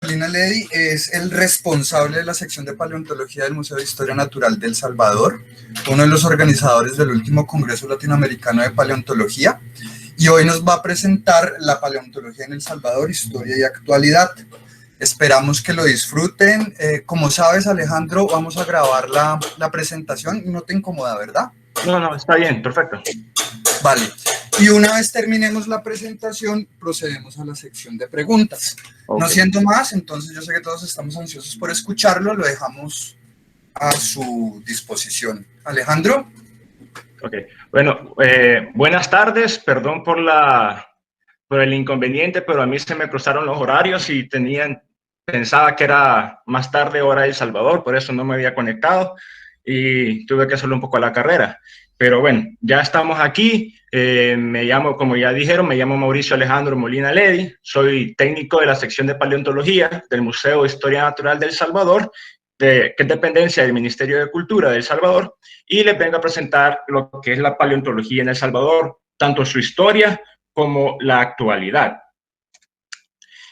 Molina Ledy es el responsable de la sección de paleontología del Museo de Historia Natural de El Salvador, uno de los organizadores del último Congreso Latinoamericano de Paleontología, y hoy nos va a presentar la paleontología en El Salvador, historia y actualidad. Esperamos que lo disfruten. Como sabes, Alejandro, vamos a grabar la presentación y no te incomoda, ¿verdad? No, está bien, perfecto. Vale. Y una vez terminemos la presentación, procedemos a la sección de preguntas. Okay. No siendo más, entonces yo sé que todos estamos ansiosos por escucharlo, lo dejamos a su disposición. Alejandro. Ok, bueno, buenas tardes, perdón por el inconveniente, pero a mí se me cruzaron los horarios y pensaba que era más tarde hora de El Salvador, por eso no me había conectado y tuve que hacerlo un poco a la carrera. Pero bueno, ya estamos aquí. Me llamo, como ya dijeron, me llamo Mauricio Alejandro Molina Ledy. Soy técnico de la sección de paleontología del Museo de Historia Natural de El Salvador, que es dependencia del Ministerio de Cultura de El Salvador, y les vengo a presentar lo que es la paleontología en El Salvador, tanto su historia como la actualidad.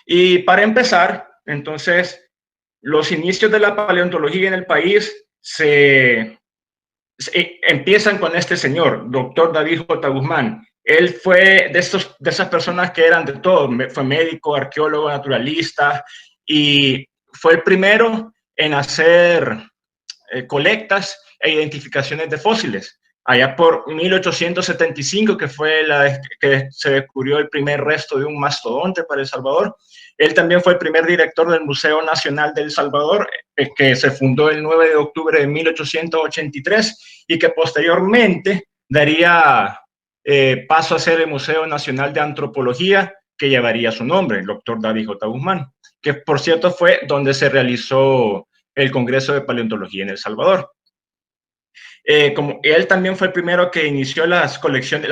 Y para empezar, entonces, los inicios de la paleontología en el país empiezan con este señor, doctor David J. Guzmán. Él fue de esas personas que eran de todo, fue médico, arqueólogo, naturalista, y fue el primero en hacer colectas e identificaciones de fósiles. Allá por 1875, que fue que se descubrió el primer resto de un mastodonte para El Salvador. Él también fue el primer director del Museo Nacional de El Salvador, que se fundó el 9 de octubre de 1883 y que posteriormente daría paso a ser el Museo Nacional de Antropología, que llevaría su nombre, el doctor David J. Guzmán, que por cierto fue donde se realizó el Congreso de Paleontología en El Salvador. Como él también fue el primero que inició las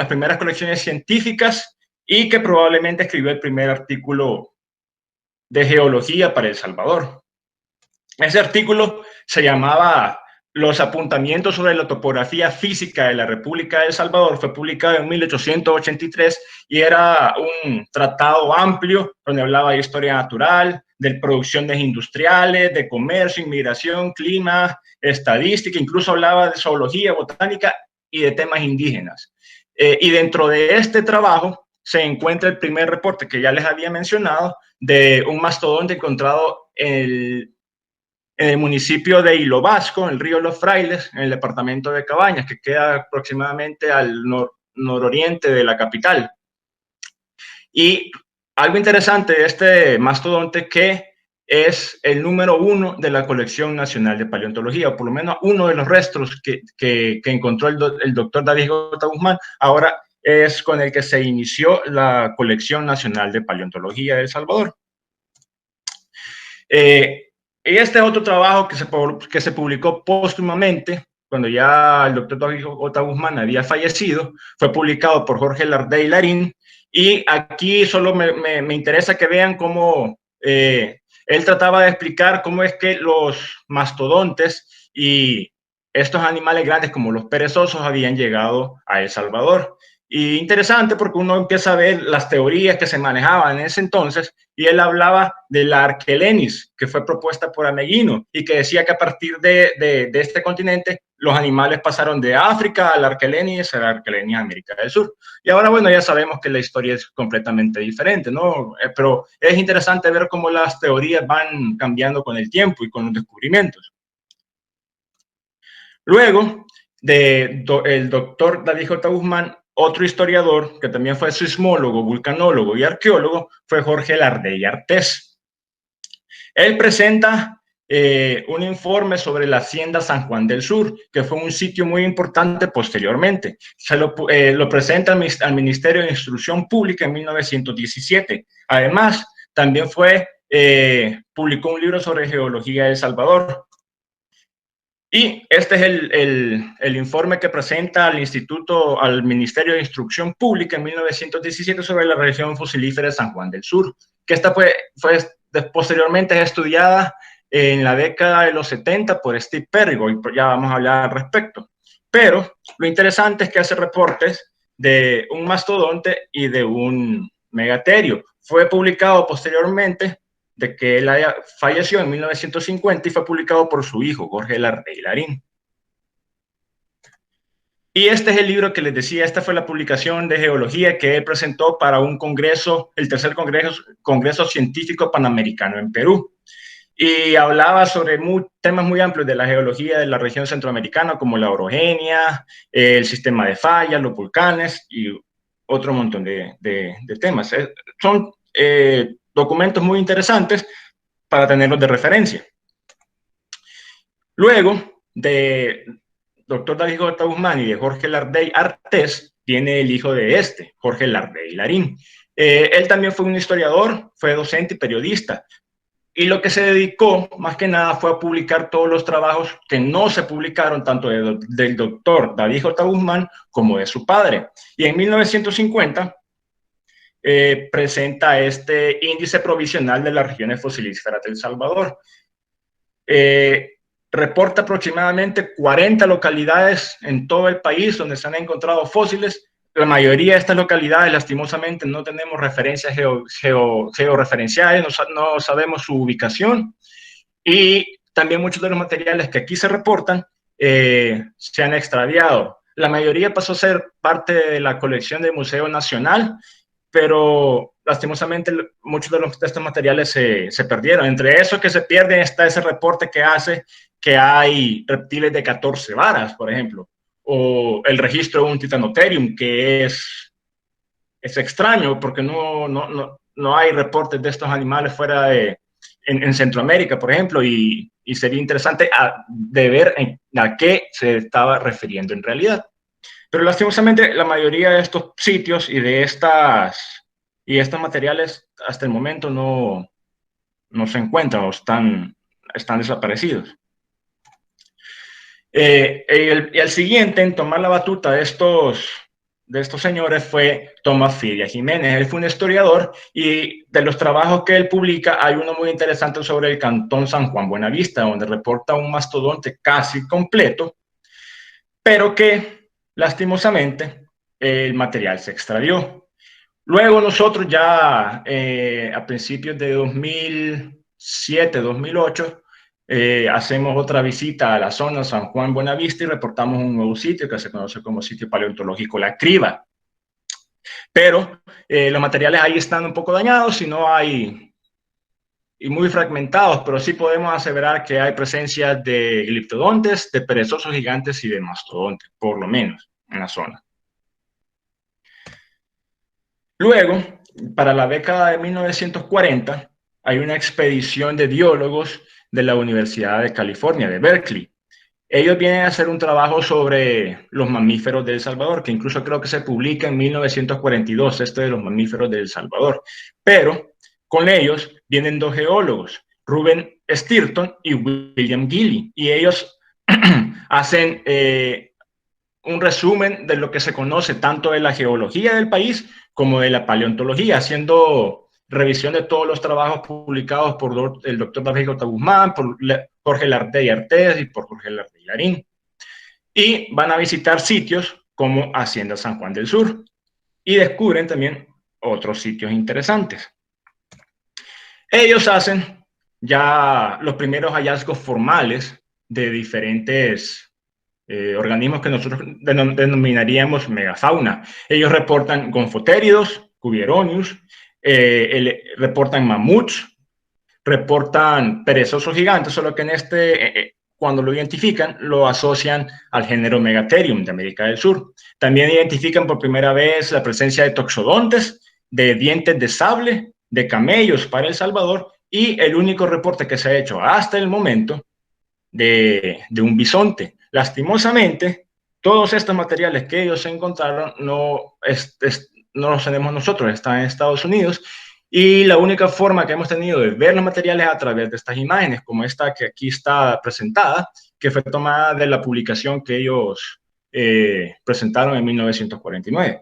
primeras colecciones científicas y que probablemente escribió el primer artículo de geología para El Salvador. Ese artículo se llamaba Los apuntamientos sobre la topografía física de la República de El Salvador. Fue publicado en 1883 y era un tratado amplio donde hablaba de historia natural, de producciones industriales, de comercio, inmigración, clima, estadística, incluso hablaba de zoología, botánica y de temas indígenas. Y dentro de este trabajo se encuentra el primer reporte que ya les había mencionado de un mastodonte encontrado en el municipio de Hilo Vasco, en el río Los Frailes, en el departamento de Cabañas, que queda aproximadamente al nororiente de la capital. Y algo interesante de este mastodonte que es el número 1 de la colección nacional de paleontología, o por lo menos uno de los restos que encontró el doctor David J. Guzmán, ahora es con el que se inició la colección nacional de paleontología de El Salvador. Y este otro trabajo que se publicó póstumamente, cuando ya el doctor David J. Guzmán había fallecido, fue publicado por Jorge Lardey Larín, y aquí solo me interesa que vean cómo él trataba de explicar cómo es que los mastodontes y estos animales grandes como los perezosos habían llegado a El Salvador. Y interesante porque uno empieza a ver las teorías que se manejaban en ese entonces, y él hablaba de la Arquelenis, que fue propuesta por Ameguino, y que decía que a partir de este continente los animales pasaron de África a la Arquelenis de América del Sur. Y ahora, bueno, ya sabemos que la historia es completamente diferente, ¿no? Pero es interesante ver cómo las teorías van cambiando con el tiempo y con los descubrimientos. Luego el doctor David J. Guzmán, otro historiador que también fue sismólogo, vulcanólogo y arqueólogo, fue Jorge Lardey Artés. Él presenta un informe sobre la Hacienda San Juan del Sur, que fue un sitio muy importante posteriormente. Lo presenta al Ministerio de Instrucción Pública en 1917. Además, también publicó un libro sobre geología de El Salvador. Y este es el informe que presenta al Ministerio de Instrucción Pública en 1917 sobre la región fosilífera de San Juan del Sur, que esta fue posteriormente estudiada en la década de los 70 por Steve Perrigo, y ya vamos a hablar al respecto. Pero lo interesante es que hace reportes de un mastodonte y de un megaterio. Fue publicado posteriormente de que él falleció en 1950 y fue publicado por su hijo, Jorge Larrey Larín. Y este es el libro que les decía, esta fue la publicación de geología que él presentó para un congreso, el tercer congreso científico panamericano en Perú. Y hablaba sobre temas muy amplios de la geología de la región centroamericana, como la orogenia, el sistema de fallas, los volcanes y otro montón de temas. Son documentos muy interesantes para tenerlos de referencia. Luego de doctor David J. Guzmán y de Jorge Larrey Artés, viene el hijo de este, Jorge Larrey Larín. Él también fue un historiador, fue docente y periodista. Y lo que se dedicó, más que nada, fue a publicar todos los trabajos que no se publicaron, tanto del doctor David J. Guzmán como de su padre. Y en 1950 presenta este índice provisional de las regiones fosilíferas del Salvador. Reporta aproximadamente 40 localidades en todo el país donde se han encontrado fósiles. La mayoría de estas localidades, lastimosamente, no tenemos referencias georreferenciales, no sabemos su ubicación. Y también muchos de los materiales que aquí se reportan se han extraviado. La mayoría pasó a ser parte de la colección del Museo Nacional, pero lastimosamente muchos de estos materiales se perdieron. Entre eso que se pierden está ese reporte que hace que hay reptiles de 14 varas, por ejemplo, o el registro de un Titanotherium, que es extraño porque no hay reportes de estos animales fuera en Centroamérica, por ejemplo, y sería interesante de ver a qué se estaba refiriendo en realidad. Pero lastimosamente la mayoría de estos sitios y de estos materiales hasta el momento no se encuentran o están desaparecidos. El siguiente en tomar la batuta de estos señores fue Tomás Fidia Jiménez. Él fue un historiador y de los trabajos que él publica hay uno muy interesante sobre el cantón San Juan Buenavista, donde reporta un mastodonte casi completo, pero que lastimosamente el material se extravió. Luego nosotros ya a principios de 2007, 2008, hacemos otra visita a la zona San Juan Buenavista y reportamos un nuevo sitio que se conoce como sitio paleontológico La Criba. Pero los materiales ahí están un poco dañados y muy fragmentados, pero sí podemos aseverar que hay presencia de gliptodontes, de perezosos gigantes y de mastodontes, por lo menos en la zona. Luego, para la década de 1940, hay una expedición de biólogos de la Universidad de California, de Berkeley. Ellos vienen a hacer un trabajo sobre los mamíferos de El Salvador, que incluso creo que se publica en 1942, de los mamíferos de El Salvador. Pero con ellos vienen dos geólogos, Ruben Stirton y William Gilley, y ellos hacen un resumen de lo que se conoce tanto de la geología del país como de la paleontología, haciendo revisión de todos los trabajos publicados por el doctor David J. Guzmán, por Jorge Larrey Artés y por Jorge Larrey Larín. Y van a visitar sitios como Hacienda San Juan del Sur y descubren también otros sitios interesantes. Ellos hacen ya los primeros hallazgos formales de diferentes organismos que nosotros denominaríamos megafauna. Ellos reportan gonfotéridos, cubieronius, reportan mamuts, reportan perezosos gigantes, solo que en cuando lo identifican, lo asocian al género Megatherium de América del Sur. También identifican por primera vez la presencia de toxodontes, de dientes de sable, de camellos para El Salvador, y el único reporte que se ha hecho hasta el momento de un bisonte. Lastimosamente, todos estos materiales que ellos encontraron no los tenemos nosotros, están en Estados Unidos, y la única forma que hemos tenido de ver los materiales a través de estas imágenes, como esta que aquí está presentada, que fue tomada de la publicación que ellos presentaron en 1949.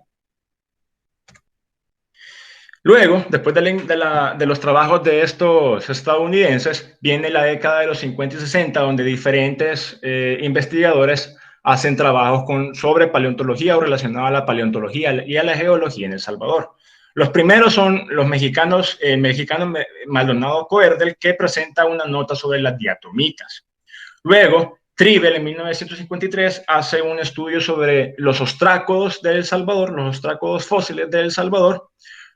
Luego, después de los trabajos de estos estadounidenses, viene la década de los 50 y 60, donde diferentes investigadores hacen trabajos sobre paleontología o relacionado a la paleontología y a la geología en El Salvador. Los primeros son los mexicanos, el mexicano Maldonado Coerdel, que presenta una nota sobre las diatomitas. Luego, Tribel en 1953 hace un estudio sobre los ostrácodos de El Salvador, los ostrácodos fósiles de El Salvador.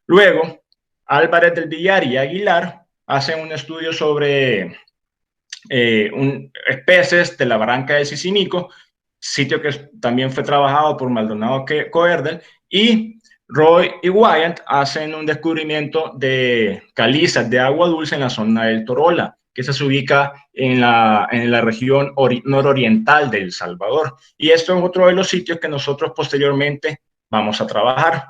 Luego, Álvarez del Villar y Aguilar hacen un estudio sobre especies de la barranca de Sisimico, sitio que también fue trabajado por Maldonado Coerdel, y Roy y Wyatt hacen un descubrimiento de calizas de agua dulce en la zona del Torola, que se ubica en la región nororiental de El Salvador. Y esto es otro de los sitios que nosotros posteriormente vamos a trabajar.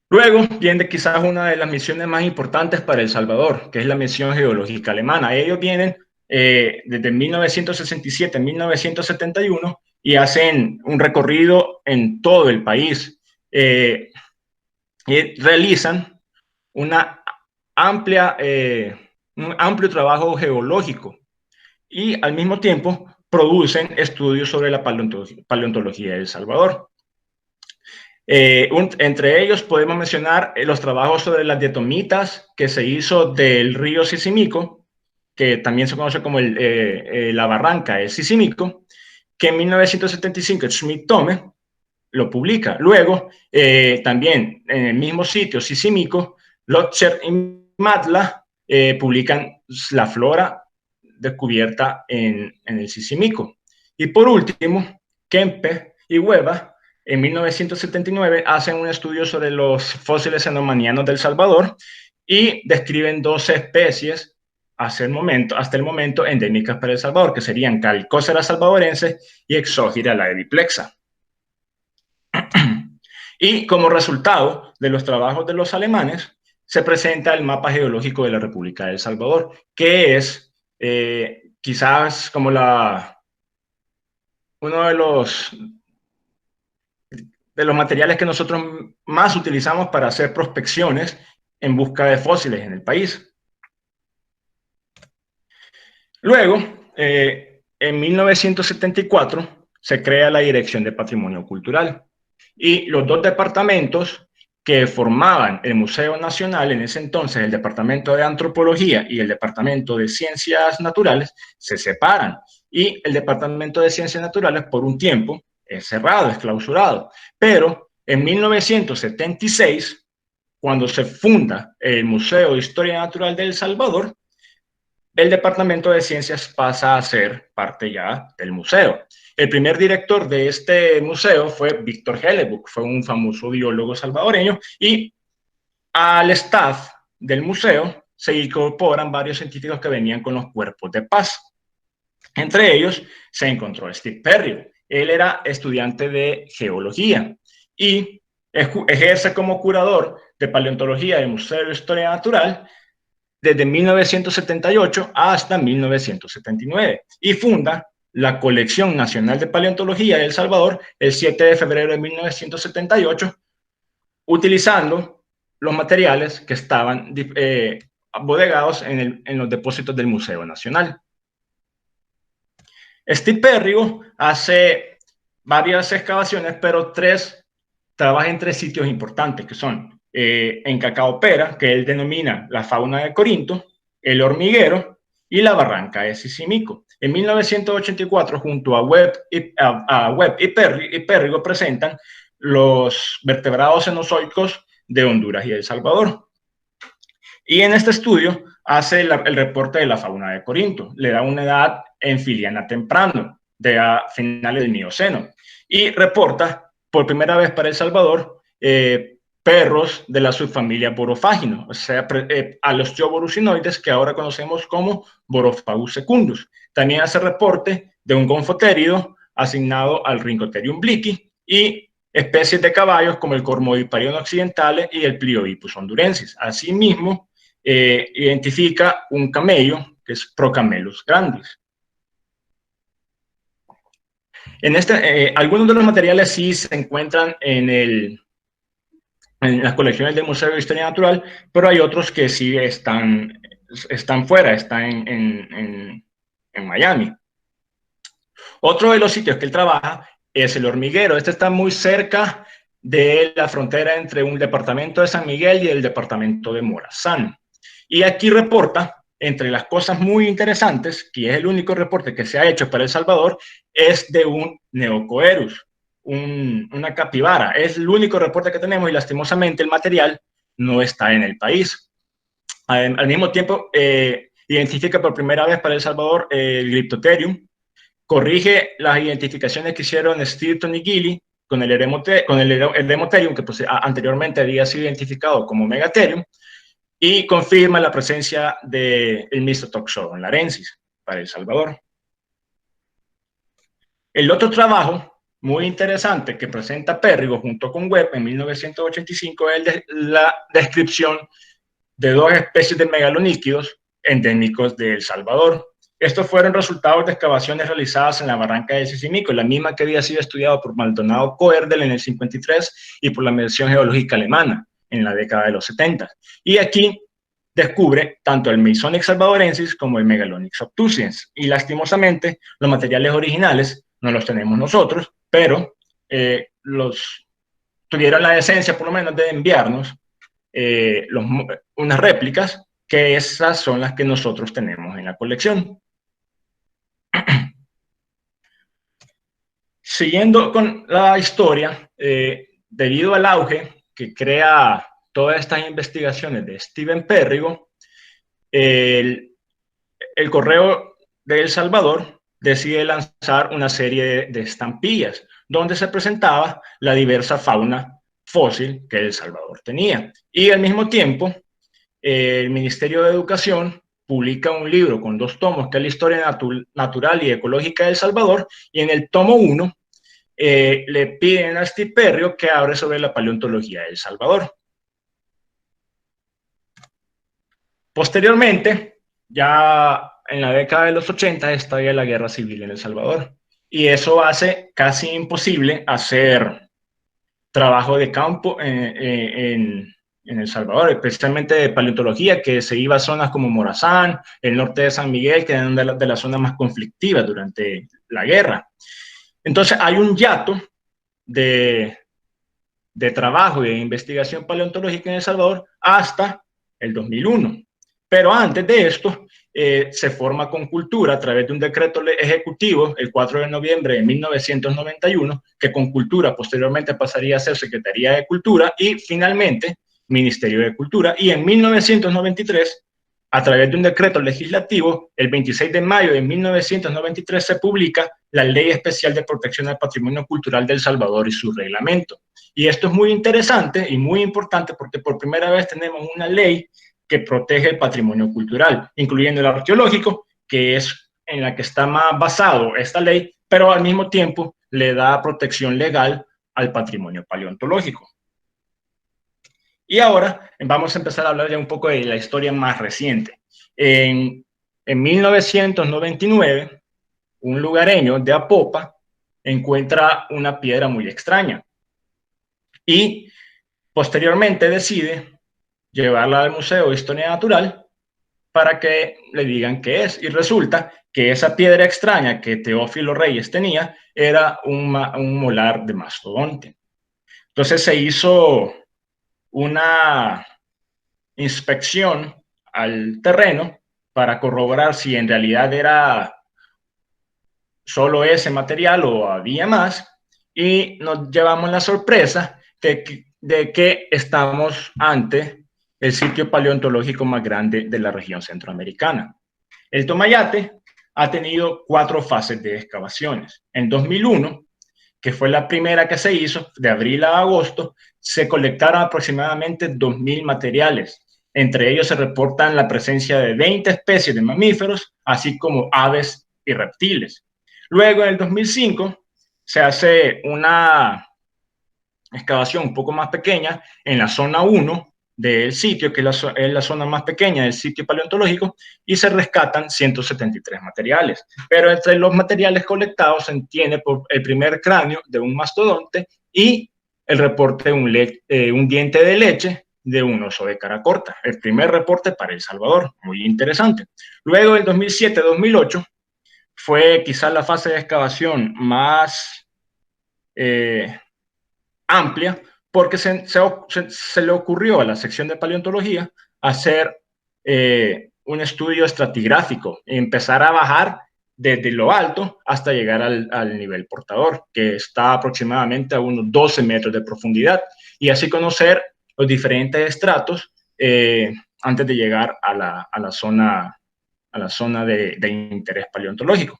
Luego viene quizás una de las misiones más importantes para El Salvador, que es la misión geológica alemana. Ellos vienen desde 1967 a 1971 y hacen un recorrido en todo el país. Y realizan una un amplio trabajo geológico y al mismo tiempo producen estudios sobre la paleontología de El Salvador. Entre ellos podemos mencionar los trabajos sobre las diatomitas que se hizo del río Sisimico, que también se conoce como la barranca de Sisimico, que en 1975 Schmidt-Tome lo publica. Luego, también en el mismo sitio Sisimico, Lotcher y Matla publican la flora descubierta en el Sisimico. Y por último, Kempe y Hueva en 1979 hacen un estudio sobre los fósiles cenomanianos del Salvador y describen 12 especies hasta el momento endémicas para El Salvador, que serían Callicócera salvadorense y Exógira laeviplexa. Y como resultado de los trabajos de los alemanes, se presenta el mapa geológico de la República de El Salvador, que es quizás como uno de los materiales que nosotros más utilizamos para hacer prospecciones en busca de fósiles en el país. Luego, en 1974, se crea la Dirección de Patrimonio Cultural y los dos departamentos que formaban el Museo Nacional en ese entonces, el Departamento de Antropología y el Departamento de Ciencias Naturales, se separan y el Departamento de Ciencias Naturales por un tiempo es cerrado, es clausurado. Pero en 1976, cuando se funda el Museo de Historia Natural de El Salvador, el Departamento de Ciencias pasa a ser parte ya del museo. El primer director de este museo fue Víctor Hellebuck, fue un famoso biólogo salvadoreño, y al staff del museo se incorporan varios científicos que venían con los cuerpos de paz. Entre ellos se encontró Steve Perry. Él era estudiante de geología y ejerce como curador de paleontología del Museo de Historia Natural desde 1978 hasta 1979 y funda la Colección Nacional de Paleontología de El Salvador el 7 de febrero de 1978, utilizando los materiales que estaban bodegados en los depósitos del Museo Nacional. Steve Perrigo hace varias excavaciones, pero trabaja en 3 sitios importantes, que son en Cacaopera, que él denomina la fauna de Corinto, el hormiguero y la barranca de Sisimico. En 1984, junto a Webb y Perrigo presentan los vertebrados cenozoicos de Honduras y El Salvador. Y en este estudio hace el reporte de la fauna de Corinto. Le da una edad enfiliana temprano, de a finales del Mioceno. Y reporta por primera vez para El Salvador perros de la subfamilia Borophaginos, o sea, a los teoborusinoides que ahora conocemos como Borophagus secundus. También hace reporte de un gonfotérido asignado al Rhincotherium bliki y especies de caballos como el Cormodiparion occidentale y el Pliovipus hondurensis. Asimismo, identifica un camello que es Procamelus grandis. Algunos de los materiales sí se encuentran en las colecciones del Museo de Historia Natural, pero hay otros que sí están fuera, están en Miami. Otro de los sitios que él trabaja es el hormiguero. Este está muy cerca de la frontera entre un departamento de San Miguel y el departamento de Morazán. Y aquí reporta, entre las cosas muy interesantes, que es el único reporte que se ha hecho para El Salvador, es de un Neocoerus, una capibara. Es el único reporte que tenemos y lastimosamente el material no está en el país. Al mismo tiempo, identifica por primera vez para El Salvador el Glyptotherium, corrige las identificaciones que hicieron Stilton y Gilly con el Eremotherium, que pues, anteriormente había sido identificado como Megatherium, y confirma la presencia del Mystotoxodon larensis para El Salvador. El otro trabajo muy interesante que presenta Pérrigo junto con Webb en 1985 es la descripción de dos especies de megalolíquidos endémicos de El Salvador. Estos fueron resultados de excavaciones realizadas en la barranca de Sisimico, la misma que había sido estudiada por Maldonado Coerdel en el 53 y por la Medición Geológica Alemana en la década de los 70. Y aquí descubre tanto el Meisonyx salvadorensis como el Megalonyx obtusiens. Y lastimosamente, los materiales originales no los tenemos nosotros, pero los tuvieron la decencia, por lo menos, de enviarnos unas réplicas, que esas son las que nosotros tenemos en la colección. Siguiendo con la historia, debido al auge que crea todas estas investigaciones de Steven Pérrigo, el Correo de El Salvador decide lanzar una serie de estampillas donde se presentaba la diversa fauna fósil que El Salvador tenía. Y al mismo tiempo, el Ministerio de Educación publica un libro con 2 tomos, que es la historia natural y ecológica de El Salvador, y en el tomo 1 le piden a Steve Pérrigo que hable sobre la paleontología de El Salvador. Posteriormente, ya en la década de los 80, estalla la guerra civil en El Salvador, y eso hace casi imposible hacer trabajo de campo en El Salvador, especialmente de paleontología, que se iba a zonas como Morazán, el norte de San Miguel, que eran de las zonas más conflictivas durante la guerra. Entonces hay un hiato de trabajo y de investigación paleontológica en El Salvador hasta el 2001. Pero antes de esto, se forma Concultura a través de un decreto ejecutivo el 4 de noviembre de 1991, que Concultura posteriormente pasaría a ser Secretaría de Cultura y finalmente Ministerio de Cultura. Y en 1993, a través de un decreto legislativo, el 26 de mayo de 1993 se publica la Ley Especial de Protección al Patrimonio Cultural de El Salvador y su reglamento. Y esto es muy interesante y muy importante porque por primera vez tenemos una ley que protege el patrimonio cultural, incluyendo el arqueológico, que es en la que está más basado esta ley, pero al mismo tiempo le da protección legal al patrimonio paleontológico. Y ahora vamos a empezar a hablar ya un poco de la historia más reciente. En 1999, un lugareño de Apopa encuentra una piedra muy extraña y posteriormente decide llevarla al Museo de Historia Natural para que le digan qué es. Y resulta que esa piedra extraña que Teófilo Reyes tenía era un molar de mastodonte. Entonces se hizo una inspección al terreno para corroborar si en realidad era solo ese material o había más, y nos llevamos la sorpresa de que estamos ante el sitio paleontológico más grande de la región centroamericana. El Tomayate ha tenido 4 fases de excavaciones. En 2001, que fue la primera que se hizo, de abril a agosto, se colectaron aproximadamente 2.000 materiales. Entre ellos se reportan la presencia de 20 especies de mamíferos, así como aves y reptiles. Luego, en el 2005, se hace una excavación un poco más pequeña en la zona 1 del sitio, que es la zona más pequeña del sitio paleontológico, y se rescatan 173 materiales. Pero entre los materiales colectados se tiene por el primer cráneo de un mastodonte y el reporte de un diente de leche de un oso de cara corta. El primer reporte para El Salvador, muy interesante. Luego, en 2007-2008, fue quizás la fase de excavación más amplia porque se le ocurrió a la sección de paleontología hacer un estudio estratigráfico y empezar a bajar desde lo alto hasta llegar al nivel portador, que está aproximadamente a unos 12 metros de profundidad, y así conocer los diferentes estratos antes de llegar a la zona de interés paleontológico.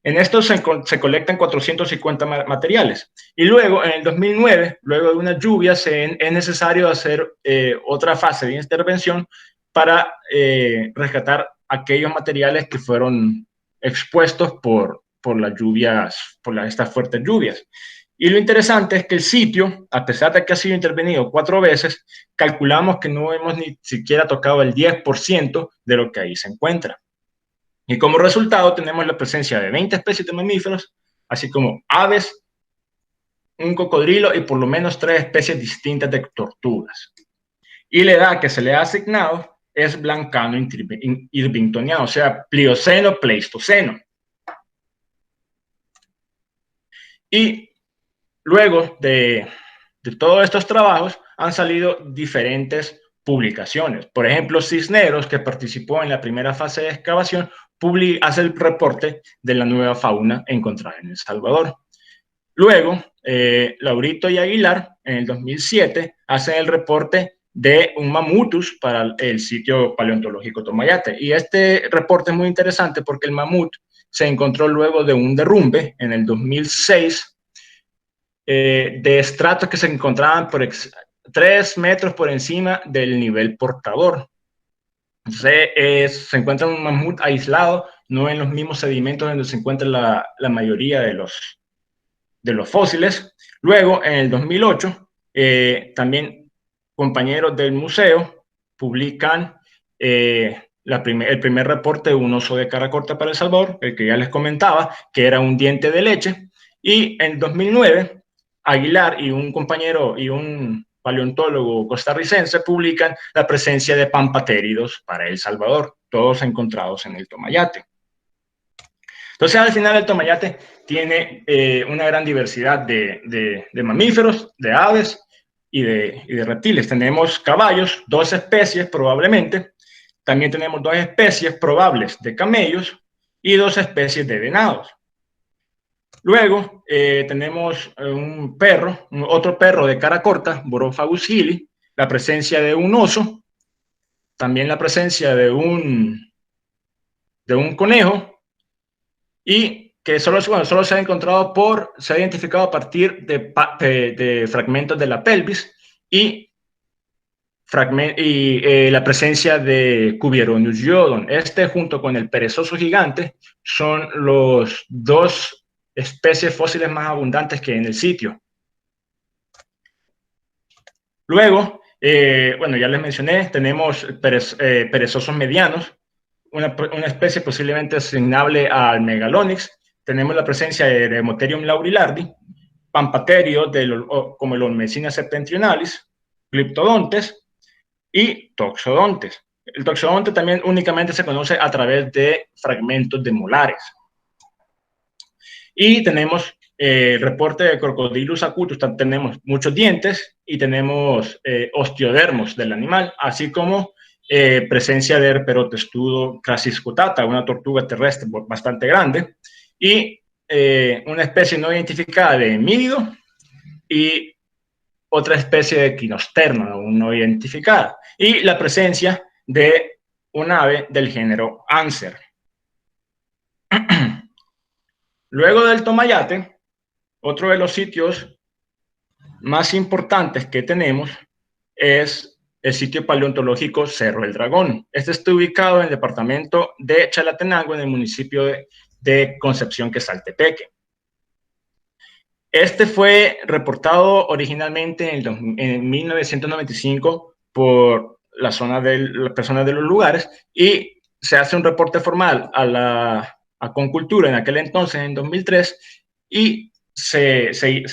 En esto se colectan 450 materiales. Y luego, en el 2009, luego de unas lluvias, es necesario hacer otra fase de intervención para rescatar aquellos materiales que fueron expuestos por las lluvias, estas fuertes lluvias. Y lo interesante es que el sitio, a pesar de que ha sido intervenido 4 veces, calculamos que no hemos ni siquiera tocado el 10% de lo que ahí se encuentra. Y como resultado tenemos la presencia de 20 especies de mamíferos, así como aves, un cocodrilo y por lo menos 3 especies distintas de tortugas. Y la edad que se le ha asignado es blancano irvingtoniano, o sea, Plioceno-Pleistoceno. Y luego de todos estos trabajos han salido diferentes publicaciones. Por ejemplo, Cisneros, que participó en la primera fase de excavación, hace el reporte de la nueva fauna encontrada en El Salvador. Luego, Laurito y Aguilar, en el 2007, hacen el reporte de un mamutus para el sitio paleontológico Tomayate. Y este reporte es muy interesante porque el mamut se encontró luego de un derrumbe en el 2006 de estratos que se encontraban 3 metros por encima del nivel portador. Entonces, se encuentra un mamut aislado, no en los mismos sedimentos donde se encuentra la mayoría de los fósiles. Luego, en el 2008, también compañeros del museo publican el primer reporte de un oso de cara corta para El Salvador, el que ya les comentaba, que era un diente de leche. Y en 2009, Aguilar y un compañero y un paleontólogo costarricense publican la presencia de pampatéridos para El Salvador, todos encontrados en el Tomayate. Entonces, al final, el Tomayate tiene una gran diversidad de mamíferos, de aves y de reptiles. Tenemos caballos, 2 especies probablemente. También tenemos 2 especies probables de camellos y 2 especies de venados. Luego tenemos otro perro de cara corta, Borophagus gili, la presencia de un oso, también la presencia de un conejo, y que solo se ha identificado a partir de fragmentos de la pelvis y la presencia de Cubieronius iodon. Este, junto con el perezoso gigante, son los 2 especies fósiles más abundantes que hay en el sitio. Luego, bueno, ya les mencioné, tenemos perezosos medianos, una especie posiblemente asignable al Megalonyx. Tenemos la presencia de Demotherium laurilardi, Pampaterio, como el Olmecina septentrionalis, Glyptodontes y Toxodontes. El toxodonte también únicamente se conoce a través de fragmentos de molares. Y tenemos el reporte de Crocodylus acutus, tenemos muchos dientes y tenemos osteodermos del animal, así como presencia de Herperotestudo crassiscutata, una tortuga terrestre bastante grande, y una especie no identificada de hemínido y otra especie de equinosterno aún no identificada, y la presencia de un ave del género Anser. Luego del Tomayate, otro de los sitios más importantes que tenemos es el sitio paleontológico Cerro del Dragón. Este está ubicado en el departamento de Chalatenango, en el municipio de Concepción Quesaltepeque. Este fue reportado originalmente en 1995 por las personas de los lugares, y se hace un reporte formal a Concultura en aquel entonces, en 2003, y se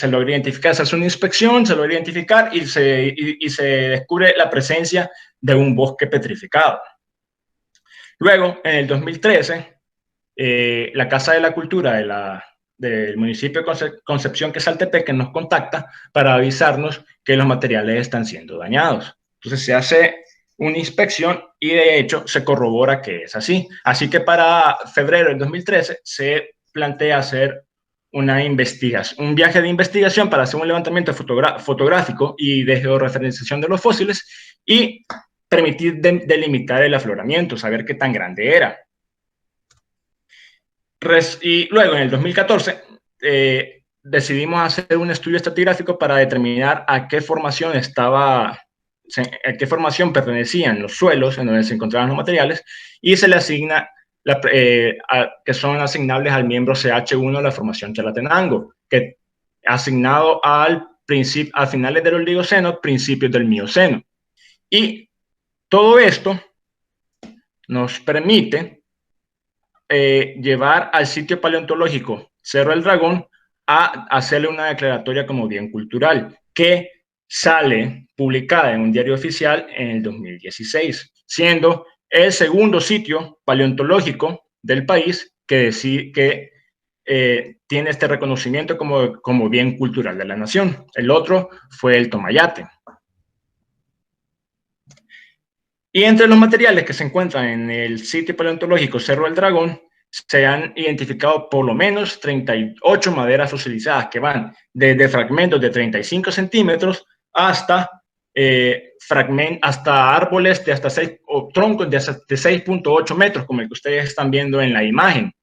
logra identificar, se hace una inspección, se logra identificar y se descubre la presencia de un bosque petrificado. Luego, en el 2013, la Casa de la Cultura del municipio de Concepción Quesaltepec, que nos contacta para avisarnos que los materiales están siendo dañados. Entonces se hace una inspección y de hecho se corrobora que es así. Así que para febrero del 2013 se plantea hacer una investigación, un viaje de investigación para hacer un levantamiento fotográfico y de georreferenciación de los fósiles y permitir delimitar el afloramiento, saber qué tan grande era. Y luego, en el 2014, decidimos hacer un estudio estratigráfico para determinar a qué formación pertenecían los suelos en donde se encontraban los materiales, y se le asigna, que son asignables al miembro CH1 de la formación Chalatenango, que asignado a finales del Oligoceno, principios del Mioceno. Y todo esto nos permite llevar al sitio paleontológico Cerro del Dragón a hacerle una declaratoria como bien cultural, que sale publicada en un diario oficial en el 2016, siendo el segundo sitio paleontológico del país que tiene este reconocimiento como bien cultural de la nación. El otro fue el Tomayate. Y entre los materiales que se encuentran en el sitio paleontológico Cerro del Dragón, se han identificado por lo menos 38 maderas fosilizadas que van desde fragmentos de 35 centímetros hasta, hasta árboles de hasta 6, o troncos de 6.8 metros, como el que ustedes están viendo en la imagen.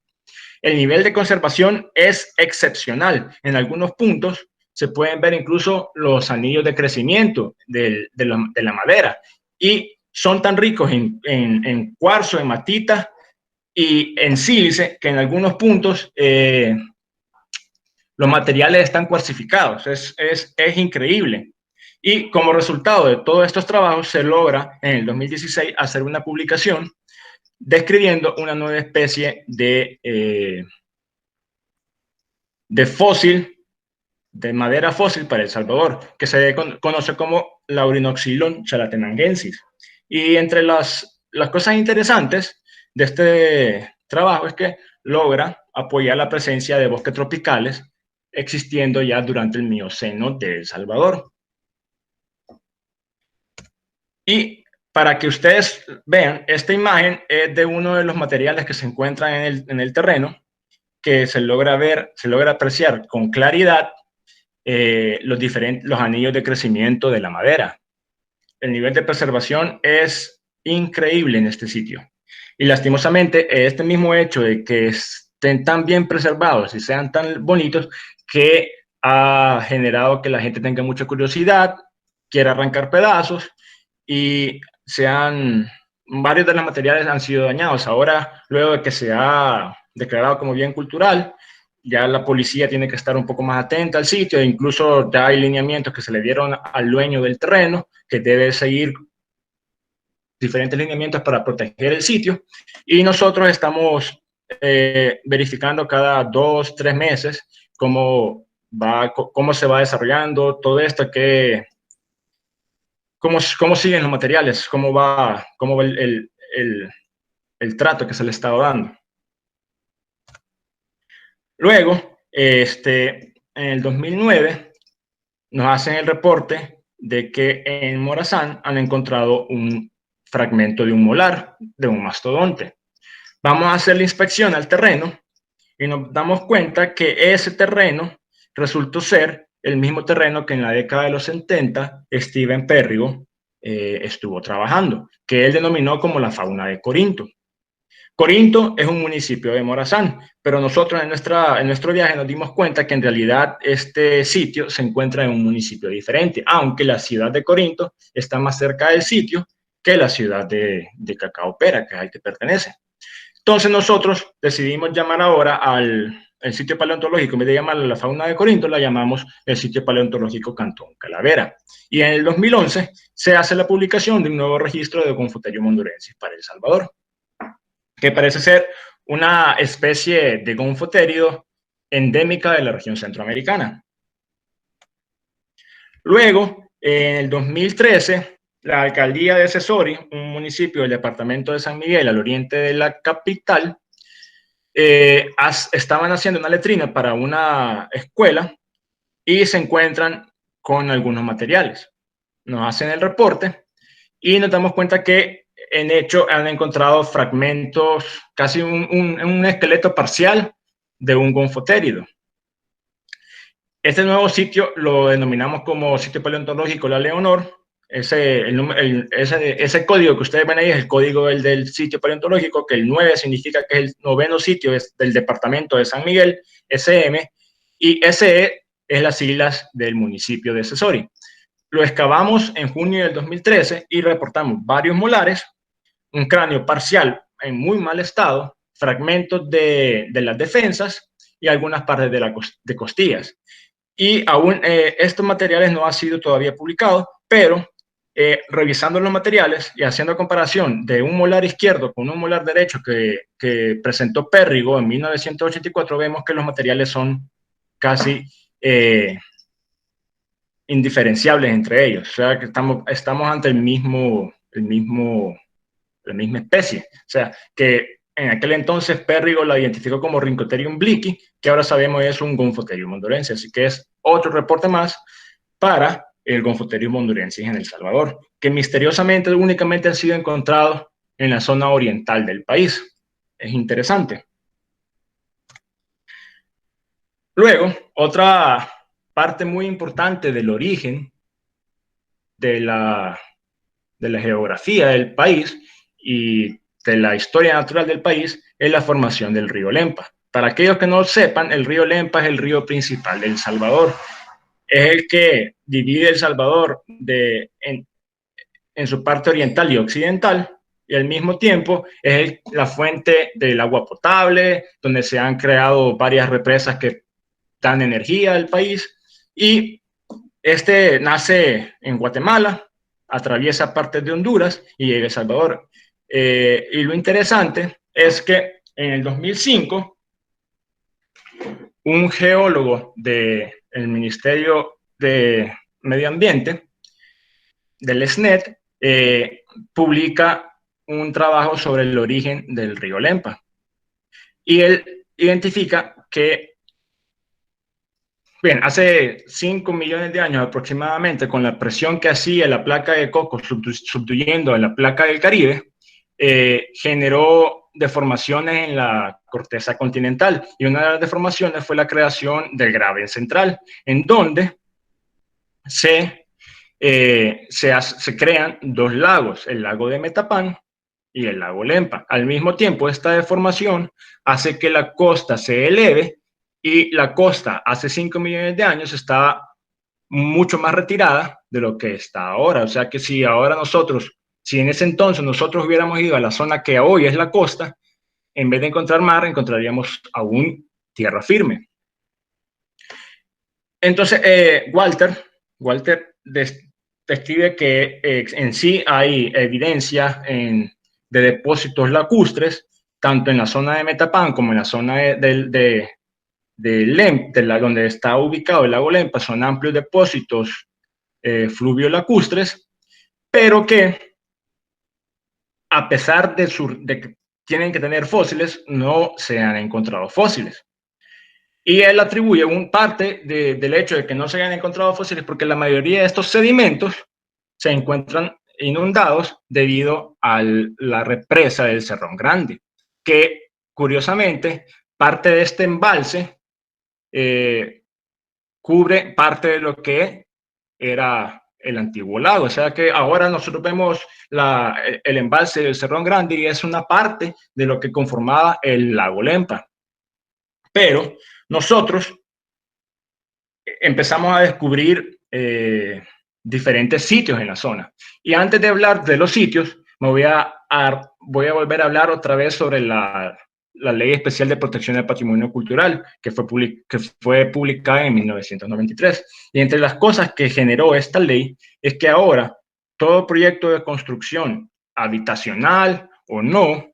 El nivel de conservación es excepcional. En algunos puntos se pueden ver incluso los anillos de crecimiento de la madera, y son tan ricos en cuarzo, en matita y en sílice, que en algunos puntos los materiales están cuarcificados. Es increíble. Y como resultado de todos estos trabajos se logra en el 2016 hacer una publicación describiendo una nueva especie de fósil, de madera fósil para El Salvador, que se conoce como Laurinoxylon chalatenangensis. Y entre las cosas interesantes de este trabajo es que logra apoyar la presencia de bosques tropicales existiendo ya durante el Mioceno de El Salvador. Y para que ustedes vean, esta imagen es de uno de los materiales que se encuentran en el terreno, que se logra ver, se logra apreciar con claridad los anillos de crecimiento de la madera. El nivel de preservación es increíble en este sitio. Y lastimosamente, este mismo hecho de que estén tan bien preservados y sean tan bonitos, que ha generado que la gente tenga mucha curiosidad, quiera arrancar pedazos, y varios de los materiales han sido dañados. Ahora, luego de que se ha declarado como bien cultural, ya la policía tiene que estar un poco más atenta al sitio, e incluso ya hay lineamientos que se le dieron al dueño del terreno, que debe seguir diferentes lineamientos para proteger el sitio, y nosotros estamos verificando cada 2, 3 meses cómo se va desarrollando todo esto, cómo siguen los materiales, cómo va el trato que se le está dando. Luego, en el 2009, nos hacen el reporte de que en Morazán han encontrado un fragmento de un molar, de un mastodonte. Vamos a hacer la inspección al terreno y nos damos cuenta que ese terreno resultó ser el mismo terreno que en la década de los 70 Steven Pérrigo estuvo trabajando, que él denominó como la fauna de Corinto. Corinto es un municipio de Morazán, pero nosotros en nuestro viaje nos dimos cuenta que en realidad este sitio se encuentra en un municipio diferente, aunque la ciudad de Corinto está más cerca del sitio que la ciudad de Cacaopera, que es al que pertenece. Entonces nosotros decidimos llamar ahora al sitio paleontológico, en vez de llamarlo la fauna de Corinto, la llamamos el sitio paleontológico Cantón Calavera. Y en el 2011 se hace la publicación de un nuevo registro de Gonfoterium hondurensis para El Salvador, que parece ser una especie de gonfoterido endémica de la región centroamericana. Luego, en el 2013, la alcaldía de Cesori, un municipio del departamento de San Miguel al oriente de la capital, estaban haciendo una letrina para una escuela y se encuentran con algunos materiales. Nos hacen el reporte y nos damos cuenta que en hecho han encontrado fragmentos, casi un esqueleto parcial de un gonfotérido. Este nuevo sitio lo denominamos como sitio paleontológico La Leonor. Ese código que ustedes ven ahí es el código del sitio paleontológico, que el 9 significa que es el noveno sitio del departamento de San Miguel, SM, y SE es las siglas del municipio de Cesori. Lo excavamos en junio del 2013 y reportamos varios molares, un cráneo parcial en muy mal estado, fragmentos de las defensas y algunas partes de costillas. Y aún estos materiales no han sido todavía publicados, pero revisando los materiales y haciendo comparación de un molar izquierdo con un molar derecho que presentó Pérrigo en 1984, vemos que los materiales son casi indiferenciables entre ellos. O sea, que estamos ante la misma especie. O sea, que en aquel entonces Pérrigo la identificó como Rhynchotherium bliki, que ahora sabemos es un Gonfotherium hondurense. Así que es otro reporte más para el Gonfotherium hondurensis en El Salvador, que misteriosamente únicamente han sido encontrados en la zona oriental del país. Es interesante. Luego, otra parte muy importante del origen de la geografía del país y de la historia natural del país es la formación del río Lempa. Para aquellos que no lo sepan, el río Lempa es el río principal de El Salvador. Es el que divide El Salvador en su parte oriental y occidental, y al mismo tiempo es la fuente del agua potable, donde se han creado varias represas que dan energía al país, y este nace en Guatemala, atraviesa partes de Honduras y llega a El Salvador. Y lo interesante es que en el 2005, un geólogo del Ministerio de Medio Ambiente, del SNET, publica un trabajo sobre el origen del río Lempa. Y él identifica que, bien, hace 5 millones de años aproximadamente, con la presión que hacía la placa de Coco sustituyendo a la placa del Caribe, generó deformaciones en la corteza continental. Y una de las deformaciones fue la creación del Graben Central, en donde se crean dos lagos, el lago de Metapán y el lago Lempa. Al mismo tiempo, esta deformación hace que la costa se eleve, y la costa hace 5 millones de años estaba mucho más retirada de lo que está ahora. O sea que si en ese entonces nosotros hubiéramos ido a la zona que hoy es la costa, en vez de encontrar mar, encontraríamos aún tierra firme. Entonces, Walter describe que en sí hay evidencia de depósitos lacustres, tanto en la zona de Metapán como en la zona de donde está ubicado el lago Lempa. Son amplios depósitos fluvio-lacustres, pero que a pesar de que tienen que tener fósiles, no se han encontrado fósiles. Y él atribuye parte del hecho de que no se hayan encontrado fósiles porque la mayoría de estos sedimentos se encuentran inundados debido a la represa del Cerrón Grande, que curiosamente parte de este embalse cubre parte de lo que era el antiguo lago. O sea que ahora nosotros vemos el embalse del Cerrón Grande y es una parte de lo que conformaba el lago Lempa. Pero nosotros empezamos a descubrir diferentes sitios en la zona. Y antes de hablar de los sitios, voy a volver a hablar otra vez sobre la Ley Especial de Protección del Patrimonio Cultural, que fue publicada en 1993. Y entre las cosas que generó esta ley es que ahora todo proyecto de construcción habitacional o no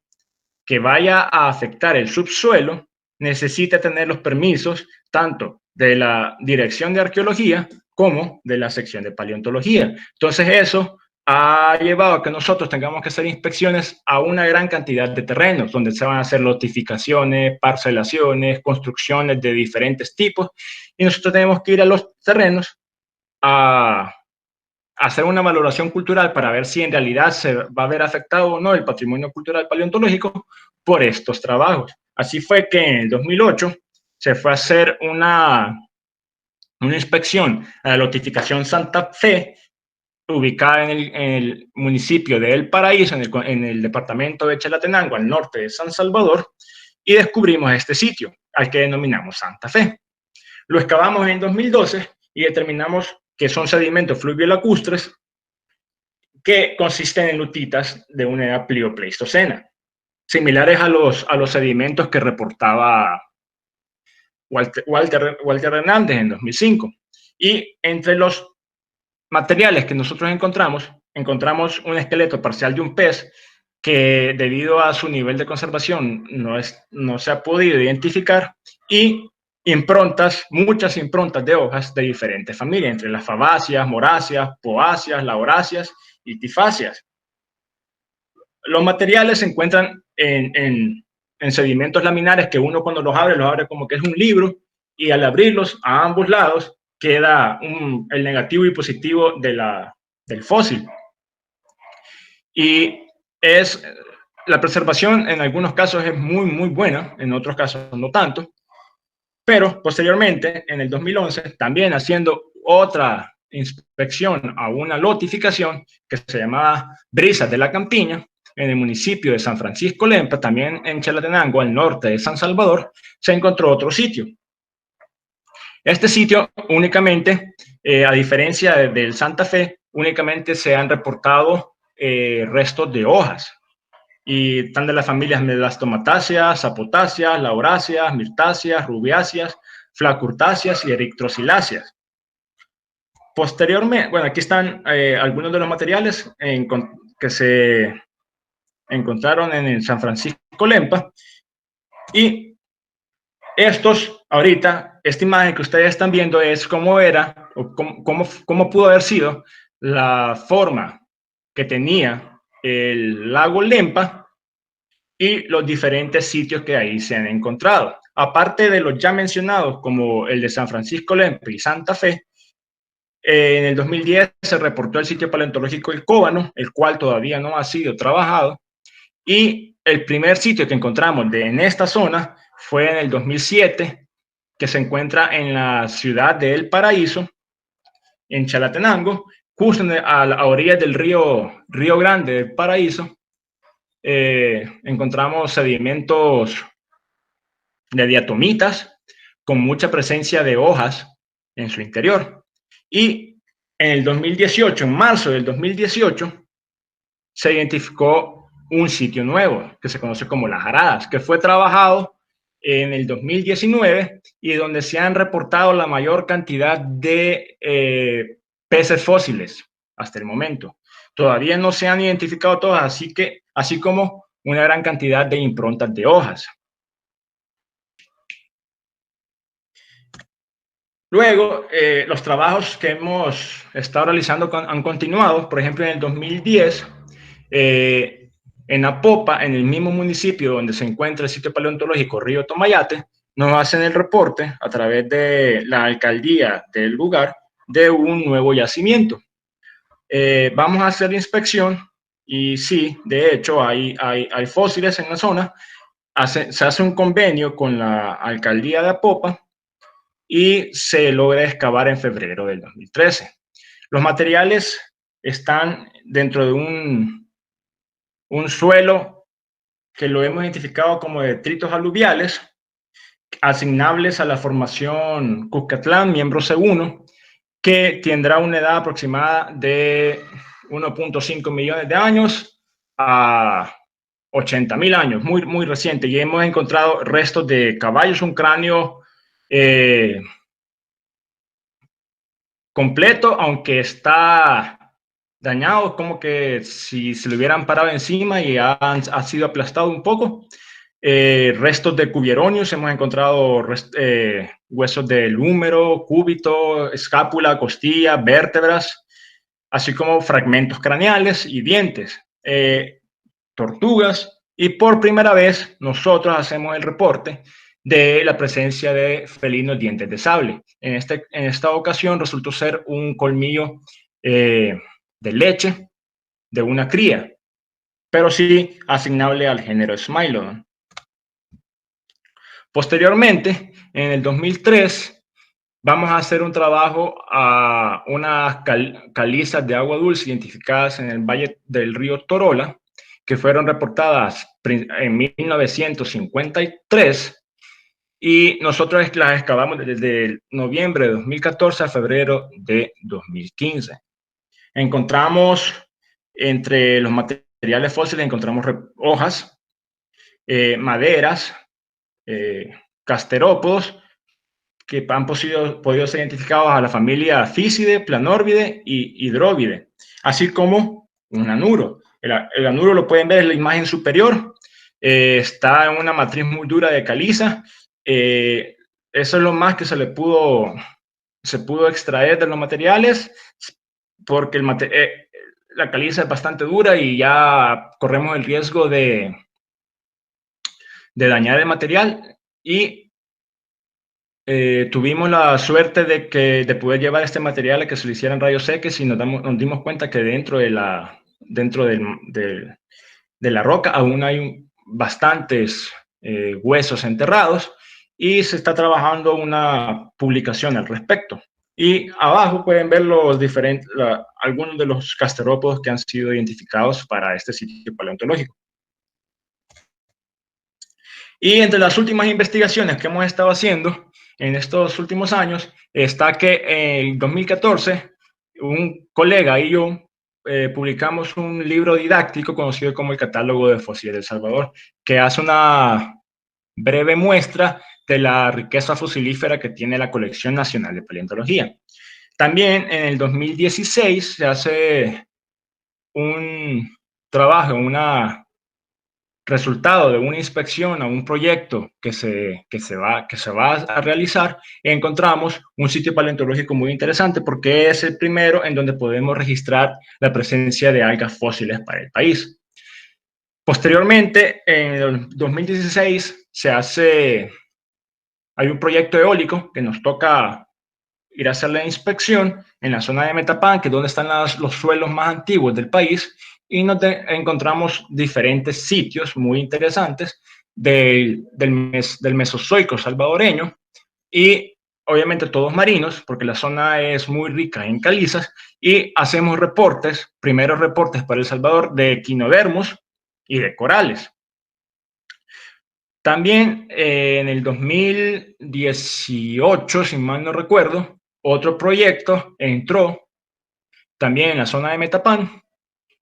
que vaya a afectar el subsuelo necesita tener los permisos tanto de la Dirección de Arqueología como de la sección de Paleontología. Entonces eso ha llevado a que nosotros tengamos que hacer inspecciones a una gran cantidad de terrenos, donde se van a hacer lotificaciones, parcelaciones, construcciones de diferentes tipos, y nosotros tenemos que ir a los terrenos a hacer una valoración cultural para ver si en realidad se va a ver afectado o no el patrimonio cultural paleontológico por estos trabajos. Así fue que en el 2008 se fue a hacer una inspección a la lotificación Santa Fe, ubicada en el municipio de El Paraíso, en el departamento de Chalatenango, al norte de San Salvador, y descubrimos este sitio, al que denominamos Santa Fe. Lo excavamos en 2012 y determinamos que son sedimentos fluvio-lacustres que consisten en lutitas de una edad pliocleistocena, similares a los sedimentos que reportaba Walter Hernández en 2005. Y entre los materiales que nosotros encontramos un esqueleto parcial de un pez que debido a su nivel de conservación no se ha podido identificar, y muchas improntas de hojas de diferentes familias, entre las fabáceas, moráceas, poáceas, lauráceas y tifáceas. Los materiales se encuentran en sedimentos laminares que uno cuando los abre como que es un libro, y al abrirlos a ambos lados queda el negativo y positivo del fósil. Y la preservación en algunos casos es muy, muy buena, en otros casos no tanto. Pero posteriormente, en el 2011, también haciendo otra inspección a una lotificación que se llamaba Brisas de la Campiña, en el municipio de San Francisco Lempa, también en Chalatenango, al norte de San Salvador, se encontró otro sitio. Este sitio únicamente, a diferencia del Santa Fe, únicamente se han reportado restos de hojas, y están de las familias Melastomatáceas, Sapotáceas, Lauráceas, Mirtáceas, Rubiáceas, Flacurtáceas y Eritrosiláceas. Posteriormente, bueno, aquí están algunos de los materiales que se encontraron en el San Francisco Lempa, y esta imagen que ustedes están viendo es cómo era, o cómo pudo haber sido la forma que tenía el lago Lempa y los diferentes sitios que ahí se han encontrado. Aparte de los ya mencionados, como el de San Francisco Lempa y Santa Fe, en el 2010 se reportó el sitio paleontológico El Cóbano, el cual todavía no ha sido trabajado, y el primer sitio que encontramos en esta zona fue en el 2007, que se encuentra en la ciudad de El Paraíso, en Chalatenango, justo a orillas del río Grande del Paraíso. Encontramos sedimentos de diatomitas con mucha presencia de hojas en su interior. Y en el 2018, en marzo del 2018, se identificó un sitio nuevo que se conoce como Las Jaradas, que fue trabajado en el 2019 y donde se han reportado la mayor cantidad de peces fósiles hasta el momento. Todavía no se han identificado todas, así como una gran cantidad de improntas de hojas. Luego, los trabajos que hemos estado realizando han continuado. Por ejemplo, en el 2010, en Apopa, en el mismo municipio donde se encuentra el sitio paleontológico Río Tomayate, nos hacen el reporte a través de la alcaldía del lugar de un nuevo yacimiento. Vamos a hacer la inspección y sí, de hecho, hay fósiles en la zona. Se hace un convenio con la alcaldía de Apopa y se logra excavar en febrero del 2013. Los materiales están dentro de un suelo que lo hemos identificado como detritos aluviales, asignables a la formación Cuscatlán, miembro C1, que tendrá una edad aproximada de 1.5 millones de años a 80.000 años, muy, muy reciente. Y hemos encontrado restos de caballos, un cráneo completo, aunque está dañado, como que si se lo hubieran parado encima y ha sido aplastado un poco. Restos de cubieronios, hemos encontrado huesos del húmero, cúbito, escápula, costilla, vértebras, así como fragmentos craneales y dientes, tortugas, y por primera vez nosotros hacemos el reporte de la presencia de felinos dientes de sable. En esta ocasión resultó ser un colmillo de leche de una cría, pero sí asignable al género Smilodon. Posteriormente, en el 2003, vamos a hacer un trabajo a unas calizas de agua dulce identificadas en el valle del río Torola, que fueron reportadas en 1953, y nosotros las excavamos desde noviembre de 2014 a febrero de 2015. Encontramos entre los materiales fósiles, encontramos hojas, maderas, gasterópodos, que han podido ser identificados a la familia Físide, Planórvide y Hidróvide, así como un anuro. El anuro lo pueden ver en la imagen superior, está en una matriz muy dura de caliza. Eso es lo más que se pudo extraer de los materiales, porque la caliza es bastante dura y ya corremos el riesgo de dañar el material, y tuvimos la suerte de poder llevar este material a que se le hicieran rayos X, y nos dimos cuenta que dentro de la roca aún hay bastantes huesos enterrados, y se está trabajando una publicación al respecto. Y abajo pueden ver algunos de los gasterópodos que han sido identificados para este sitio paleontológico. Y entre las últimas investigaciones que hemos estado haciendo en estos últimos años está que en 2014 un colega y yo publicamos un libro didáctico conocido como el Catálogo de Fósiles de El Salvador, que hace una breve muestra de la riqueza fosilífera que tiene la Colección Nacional de Paleontología. También en el 2016 se hace un trabajo, resultado de una inspección a un proyecto que se va a realizar. Encontramos un sitio paleontológico muy interesante porque es el primero en donde podemos registrar la presencia de algas fósiles para el país. Posteriormente, en el 2016, hay un proyecto eólico que nos toca ir a hacer la inspección en la zona de Metapán, que es donde están los suelos más antiguos del país, y encontramos diferentes sitios muy interesantes del Mesozoico salvadoreño, y obviamente todos marinos, porque la zona es muy rica en calizas, y hacemos primeros reportes para El Salvador de equinodermos y de corales. También en el 2018, si mal no recuerdo, otro proyecto entró también en la zona de Metapán,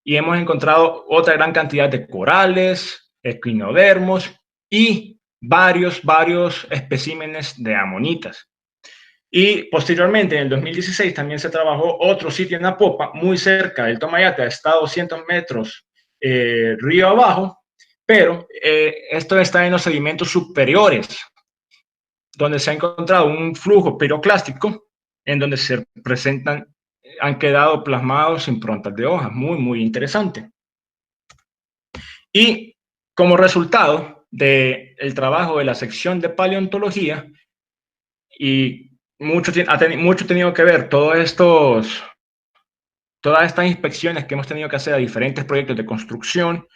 y hemos encontrado otra gran cantidad de corales, equinodermos y varios especímenes de amonitas. Y posteriormente, en el 2016, también se trabajó otro sitio en Apopa, muy cerca del Tomayate, está a 200 metros río abajo, pero esto está en los sedimentos superiores, donde se ha encontrado un flujo piroclástico en donde han quedado plasmados improntas de hojas, muy interesante. Y como resultado del trabajo de la sección de paleontología, y mucho ha tenido que ver todas estas inspecciones que hemos tenido que hacer a diferentes proyectos de construcción,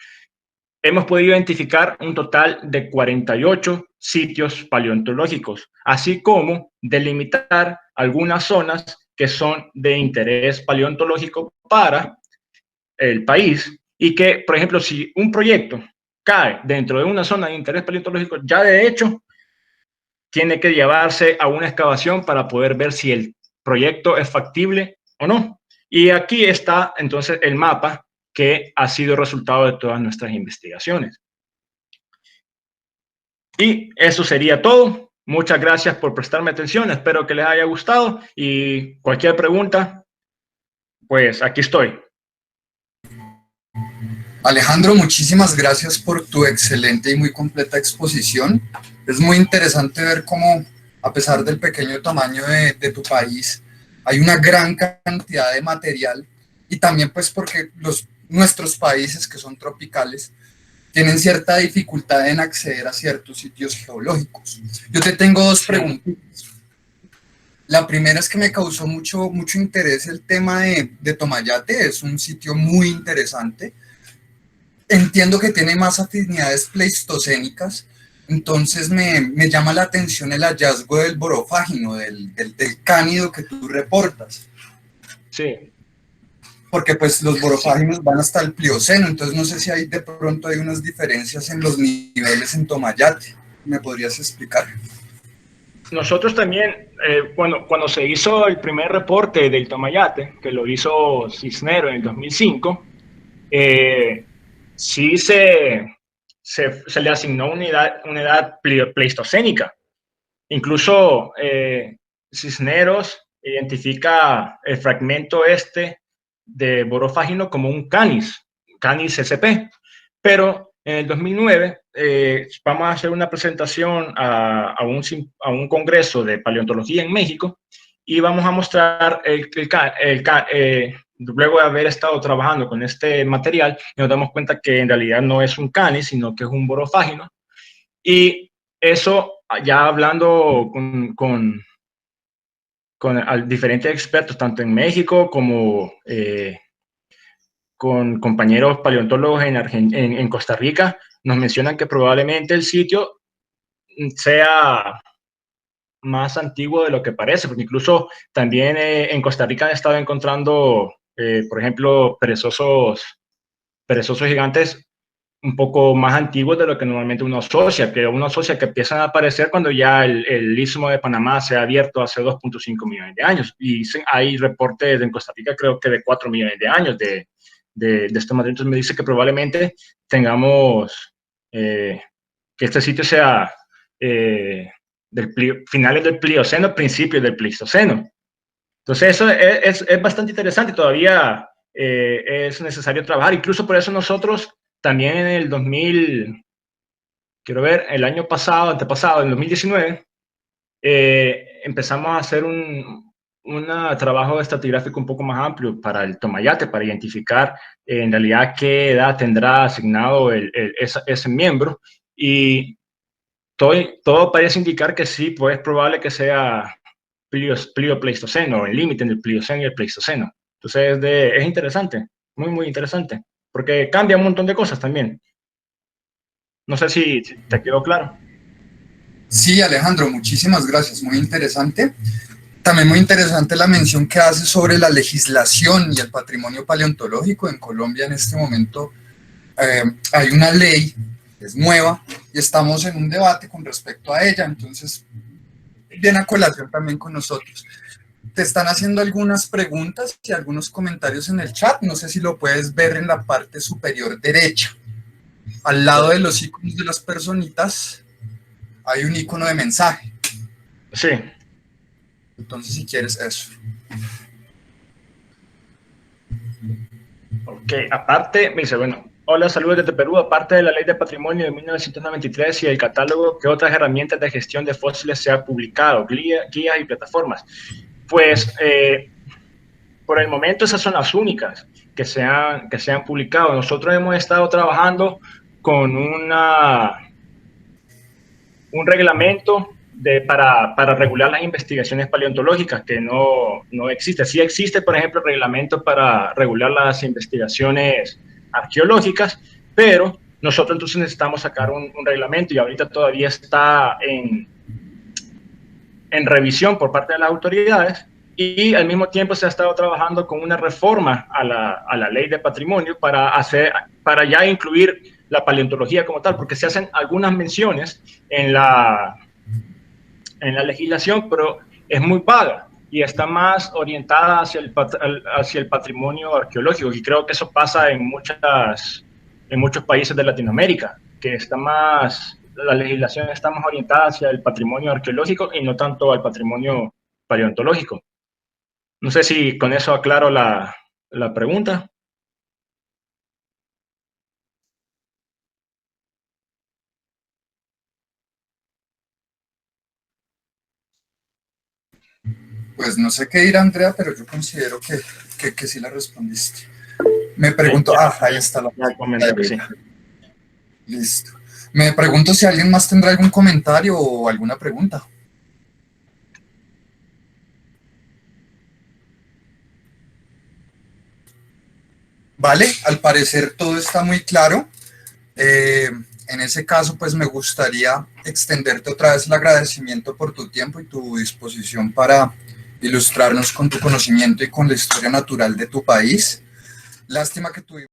hemos podido identificar un total de 48 sitios paleontológicos, así como delimitar algunas zonas que son de interés paleontológico para el país, y que, por ejemplo, si un proyecto cae dentro de una zona de interés paleontológico, ya de hecho tiene que llevarse a una excavación para poder ver si el proyecto es factible o no. Y aquí está entonces el mapa que ha sido resultado de todas nuestras investigaciones. Y eso sería todo. Muchas gracias por prestarme atención. Espero que les haya gustado, y cualquier pregunta, pues aquí estoy. Alejandro, muchísimas gracias por tu excelente y muy completa exposición. Es muy interesante ver cómo, a pesar del pequeño tamaño de tu país, hay una gran cantidad de material y también pues porque nuestros países que son tropicales tienen cierta dificultad en acceder a ciertos sitios geológicos. Yo te tengo dos Sí, preguntas. La primera es que me causó mucho interés el tema de Tomayate, es un sitio muy interesante. Entiendo que tiene más afinidades pleistocénicas, entonces me llama la atención el hallazgo del borofágino, del cánido que tú reportas, sí, porque pues los sí. borofáginos van hasta el Plioceno, entonces no sé si hay de pronto hay unas diferencias en los niveles en Tomayate. ¿Me podrías explicar? Nosotros también, cuando se hizo el primer reporte del Tomayate, que lo hizo Cisnero en el 2005, eh, sí se le asignó una edad pleistocénica. Incluso Cisneros identifica el fragmento este de borofágino como un canis SP. Pero en el 2009 vamos a hacer una presentación a un congreso de paleontología en México y vamos a mostrar luego de haber estado trabajando con este material, nos damos cuenta que en realidad no es un canis, sino que es un borofágino. Y eso, ya hablando con diferentes expertos, tanto en México como con compañeros paleontólogos en Costa Rica, nos mencionan que probablemente el sitio sea más antiguo de lo que parece, porque incluso también en Costa Rica han estado encontrando, por ejemplo, perezosos gigantes un poco más antiguos de lo que normalmente uno asocia que empiezan a aparecer cuando ya el istmo de Panamá se ha abierto hace 2.5 millones de años. Y hay reportes en Costa Rica, creo que de 4 millones de años de este material. Entonces me dice que probablemente tengamos que este sitio sea finales del Plioceno, principios del Pleistoceno. Entonces eso es bastante interesante, todavía es necesario trabajar, incluso por eso nosotros también en el 2000, quiero ver, el año pasado, antepasado, en 2019, empezamos a hacer un trabajo estratigráfico un poco más amplio para el Tomayate, para identificar en realidad qué edad tendrá asignado ese miembro, y todo parece indicar que sí, pues es probable que sea Pliopleistoceno, el límite entre el Plioceno y el Pleistoceno. Entonces es interesante, muy interesante, porque cambia un montón de cosas también. No sé si te quedó claro. Sí, Alejandro, muchísimas gracias, muy interesante. También muy interesante la mención que hace sobre la legislación y el patrimonio paleontológico. En Colombia en este momento eh, hay una ley, es nueva, y estamos en un debate con respecto a ella, entonces viene a colación también con nosotros. Te están haciendo algunas preguntas y algunos comentarios en el chat, no sé si lo puedes ver en la parte superior derecha. Al lado de los iconos de las personitas hay un icono de mensaje, Sí, entonces si quieres eso. ok. Aparte, me dice, bueno, hola, saludos desde Perú. Aparte de la Ley de Patrimonio de 1993 y el catálogo, ¿qué otras herramientas de gestión de fósiles se ha publicado? Guías y plataformas. Pues por el momento esas son las únicas que se han publicado. Nosotros hemos estado trabajando con un reglamento para regular las investigaciones paleontológicas que no existe. Sí existe, por ejemplo, el reglamento para regular las investigaciones arqueológicas, pero nosotros entonces necesitamos sacar un reglamento y ahorita todavía está en revisión por parte de las autoridades, y al mismo tiempo se ha estado trabajando con una reforma a la ley de patrimonio para ya incluir la paleontología como tal, porque se hacen algunas menciones en la legislación, pero es muy vaga y está más orientada hacia el patrimonio arqueológico, y creo que eso pasa en muchos países de Latinoamérica, que la legislación está más orientada hacia el patrimonio arqueológico y no tanto al patrimonio paleontológico. No sé si con eso aclaro la pregunta. Pues no sé qué dirá Andrea, pero yo considero que sí la respondiste. Me pregunto, ahí está la comentario, sí. Listo. Me pregunto si alguien más tendrá algún comentario o alguna pregunta. Vale, al parecer todo está muy claro. En ese caso, pues me gustaría extenderte otra vez el agradecimiento por tu tiempo y tu disposición para ilustrarnos con tu conocimiento y con la historia natural de tu país. Lástima que tuvimos